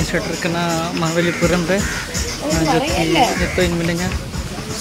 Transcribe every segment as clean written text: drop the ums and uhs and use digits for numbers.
Shutter Mahabalipuram रे जो कि मिलना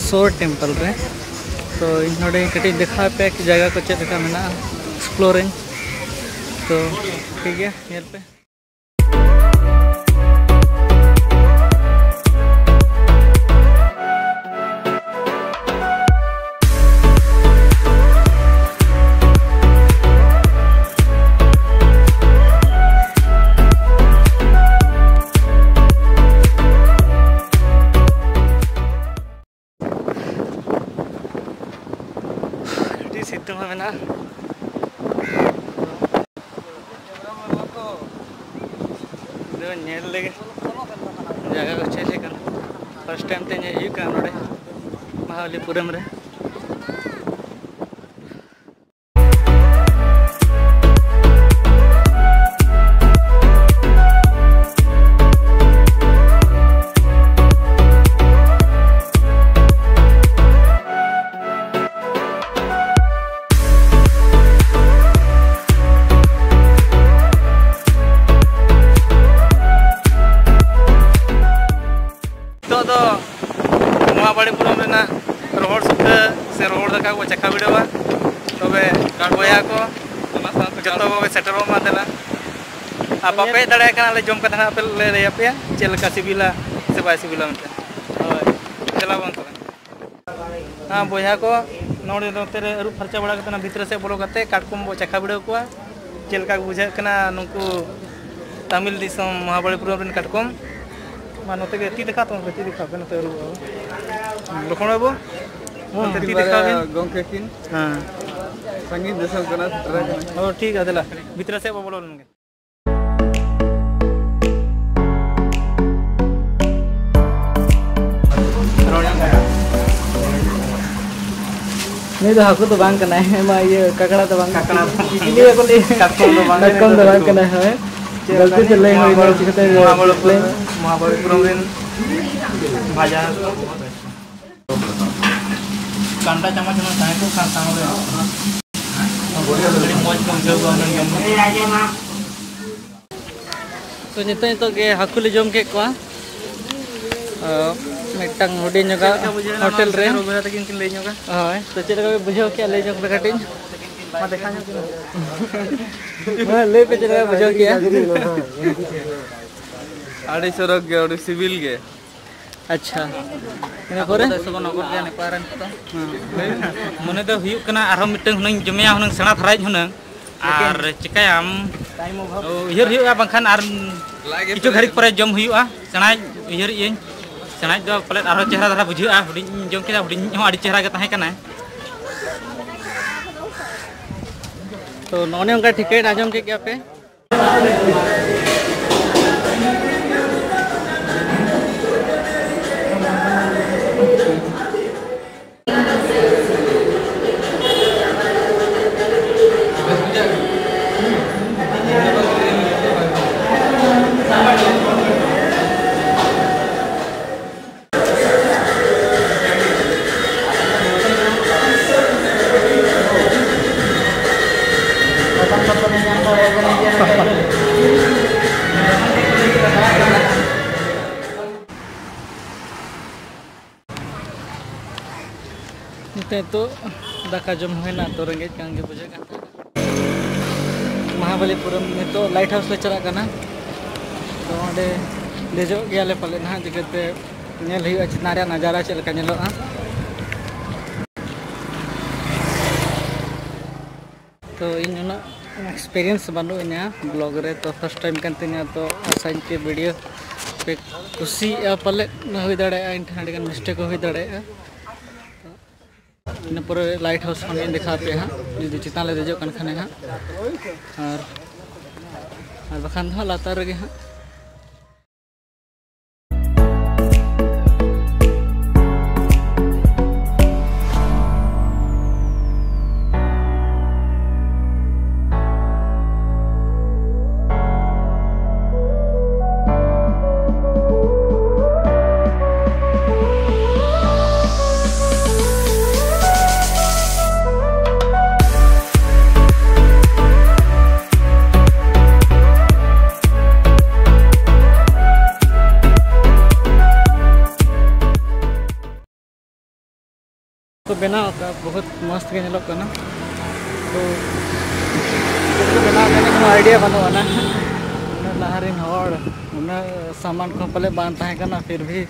सोर टेम्पल रे। तो नोड़े कटी देखा पे कि जगह को चेक का मेना एक्सप्लोरिंग। तो ठीक है नेल पे सिद्धू में मेना नेल लगे जगह को चेक कर फर्स्ट टाइम ते नोड़े महाबलीपुरम रे। महाबलीपुरम रोहड़ सुखा से रोहड़ दाका को चखा बिड़वा तबे गाड़बया को जो को सेटरो मा देला आप पे दड़े काले जम का पे ले रे पे चलका सिबिला से बाय सिबिला मते चला बन हां बोया को नोड़े नोते रे रु फरचा बड़ा कतना भीतर से बोलो कते काटकुम बो चखा बिड़ो को चलका बुझा कना नुकु तमिल दिसम महाबलीपुरम रेन काटकुम मानोते के ती देखा तो ती देखा कना तो लखन बाबू ती देखा गोंके किन हां संगीत दसम कना और ठीक है देला भीतर से बोलो लंगे नहीं तो हाकू तो बांग करना है मा ये ककड़ा तो बांग इसलिए को ले कटकम तो बांग करना है गलती से ले हुई बात कहते हैं महाबलीपुरम रेन भाजा कांदा चम्मच में साए को खा सामने बड़ी मौज कम जो गन तो नितो के हाकुली जम के को मिटंग हुडी जगह होटल रे रोबरा तकिन किन ले जगह हाय तो चेक का बुझो क्या ले जग कटिन मा देखा हां ले पे चेक बुझो क्या आड़ी सरक गे और सिविल गे अच्छा इन परे सब नगर गे नेपारन तो मने तो हुयु कना आरो मिटंग हुनंग जमिया हुनंग सेना थराय हुनंग आर चिकायाम टाइम अभाव उहिर हुआ बंखान आर किछु घड़ी परे जम हुआ सेना उहिर इन सेना दो प्लेट आरो चेहरा धरा बुझा हुडी जम केदा हुडी हो आड़ी चेहरा गे ताहे कना। तो नोने उनका टिकट आजम के क्या पे तो दाका जम होना तो रेंगे कांगे बुझे महाबलीपुरम में तो लाइट हाउस ले चला करना तो ओंडे देजो गयाले पाले ना जिकते नेल हुआ चिनारे नजारा चलका नेलोआ। तो इन एक्सपीरियंस बनो इन ब्लॉग रे तो फर्स्ट टाइम करते तो आसान के वीडियो पे खुशी पाले हुई दाड़े इन ठान मिस्टेक हुई दाड़े इन पर लाइट हाउस देखा पे हाँ जुदी चितान ले देजो खाने हाँ और बखान लातार रे हाँ। को बनाव का बहुत मस्त के नेलोक करना तो बनाव करने को आइडिया बनवा ना लहरिन हॉर उन्हें सामान को पहले बांधता है करना फिर भी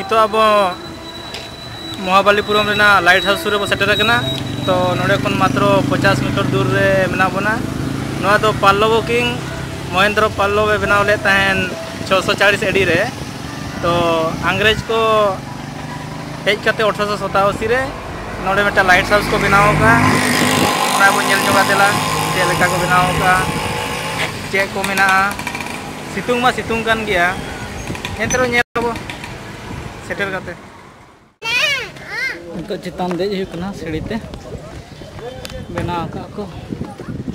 तो अब महाबलीपुरम रेना लाइट हाउस रे सेटर करना तो नोडे खन मात्र 50 मीटर दूर रे मेना बना नोआ दो पल्लव किंग महेंद्र पल्लव बनाव ले तहन 640 एडी रे तो अंग्रेज को हेज करते 1887 रे नोडे मेटा लाइट हाउस को बनाव का ना बो नेल जोगा देला जे लेका को बनाव का चे को मेना सितुंग मा सितुंग कान गया एंतरो नेल बो सेटर करते तो चितान दे हुकना सीढ़ीते बनाव का को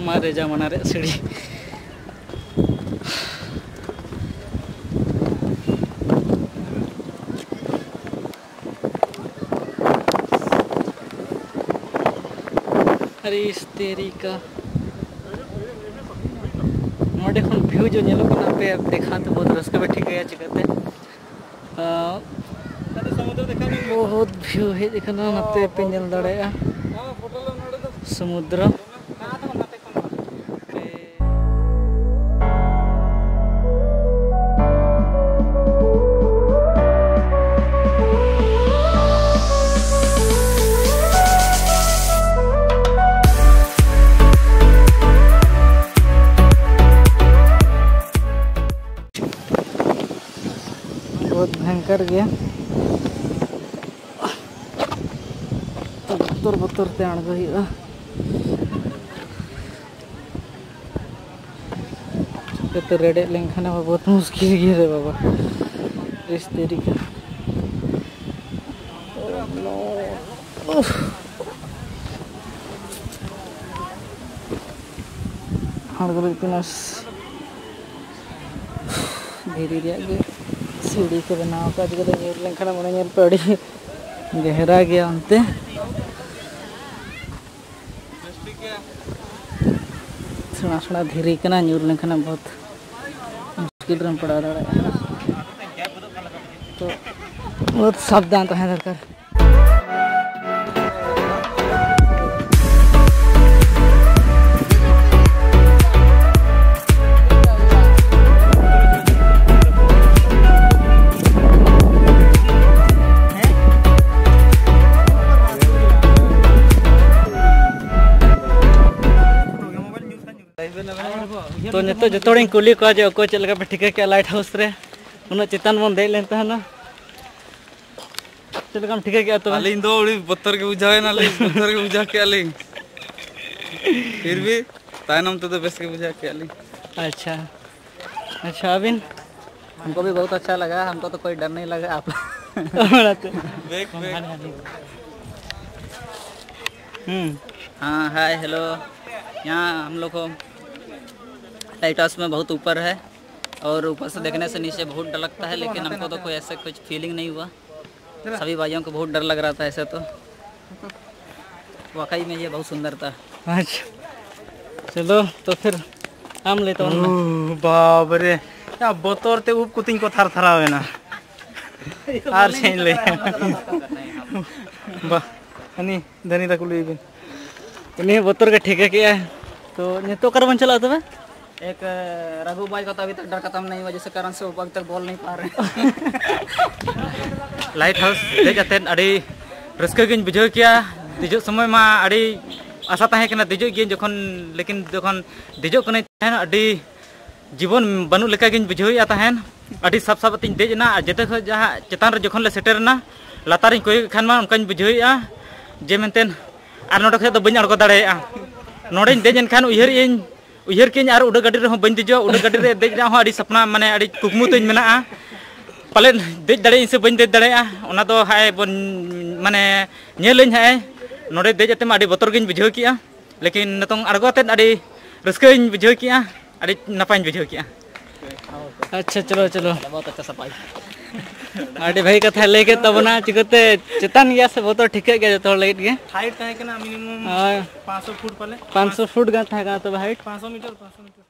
मारे जमाना रे सीढ़ी अरे इस तेरी का नोडे खन व्यू जो नेलो कना पे देखा तो बहुत रस के बैठी गया चिकते बहुत व्यू है देखना नते पे नेल दड़ेया समुद्र बहुत भयंकर गया तो बतुर ते अणगो हुआ तो रेडे लेंखान बहुत मुश्किल गया रे बाबा इस तरीके अणगो पिनस धीरे धीरे सीढ़ी को बनाव का लेंखान मन पे अड़ी गहरा गया अंते सेना सेना धीरे कना न्यूर लेंखान बहुत मुश्किल रन पड़ा दाड़ा तो बहुत सावधान तहन दरकार तो नितो जतोड़ी कुली को जे को चलका पे ठीक के लाइट हाउस रे उन चितान बन दे लेन तहना चलका ठीक के तो अलिन दो उड़ी बत्तर के बुझावे ना ले बत्तर के बुझा के अलिन फिर भी तानम तो बेस के बुझा के अलिन अच्छा अच्छा अबिन हमको भी बहुत अच्छा लगा हमको तो कोई डर नहीं लगा आप बैक हाँ हाय हेलो यहाँ हम लोग को लाइट हाउस में बहुत ऊपर है और ऊपर से देखने से नीचे बहुत डर लगता है लेकिन हमको तो कोई ऐसे कुछ फीलिंग नहीं हुआ सभी भाइयों को बहुत डर लग रहा था ऐसे तो वाकई में ये बहुत सुंदर था अच्छा चलो तो फिर हम लेते हैं बाप रे या बोतोर ते उप कुतिन को थर थरावे ना आर छेन ले बा अनि धनी तक ले बिन इन्हें बोतल का ठेका किया है तो नितो कर बन चला तबे एक रघु भाई का तो अभी तक डर खत्म नहीं हुआ जिसके कारण से वो अभी तक बोल नहीं पा रहे लाइट हाउस दे जाते अड़ी रस्के गिन बुझो किया दिजो समय मा अड़ी आशा ताहे कना दिजो गिन जखन लेकिन जखन दिजो कने ताहेन अड़ी जीवन बनु लेका गिन बुझो या ताहेन अड़ी सब सब तिन देजना जेते ख जहा चेतान रे जखन ले सेटरना लातारिन कोई खान मा उनकान बुझो या जे मेनतेन आर नोडे ख तो बइन अड़को दाड़ेया नोडे देजन खान उयहर के और उड़ा गाड़ी बन दीजो उड़ा गाड़ी देजना अड़ी सपना माने अड़ी कुकमु तीन मेना पाले देज दाड़े से बन देज दाड़े हाय बन माने नेलिन हाय नोडे देजते अड़ी बतर गिन बुझो किया लेकिन नतों अड़गोते अड़ी रस्कैन बुझो किया अड़ी नपाय बुझो किया अच्छा चलो चलो बहुत अच्छा सफाई अड़ी भाई कथा लेके तब ना चिकते चेतन गया से बहुत ठीक गया जो लाइट गया हाइट ताहे कना मिनिमम 500 फुट पाले 500 फुट का था तो हाइट 500 मीटर 500 मीटर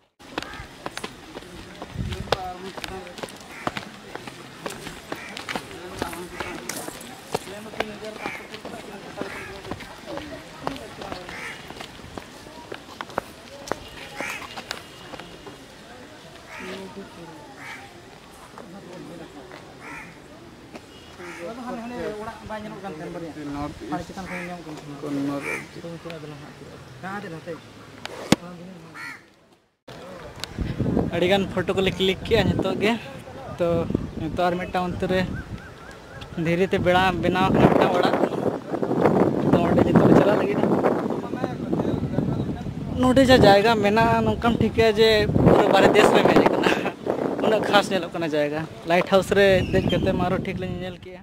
अड़ीगान फोटो को क्लिक किया नितो गे तो नितो और मिट्टा उनतरे धीरे ते बेड़ा बनाव मिट्टा ओड़ा तो ओडे नितो चला लगी ना नोटे जा जाएगा मेना नोकम ठीक है जे पूरे बारे देश में मेरे कना उन खास नेलो कना जाएगा लाइट हाउस रे देख केते मारो ठीक ले नेल किया।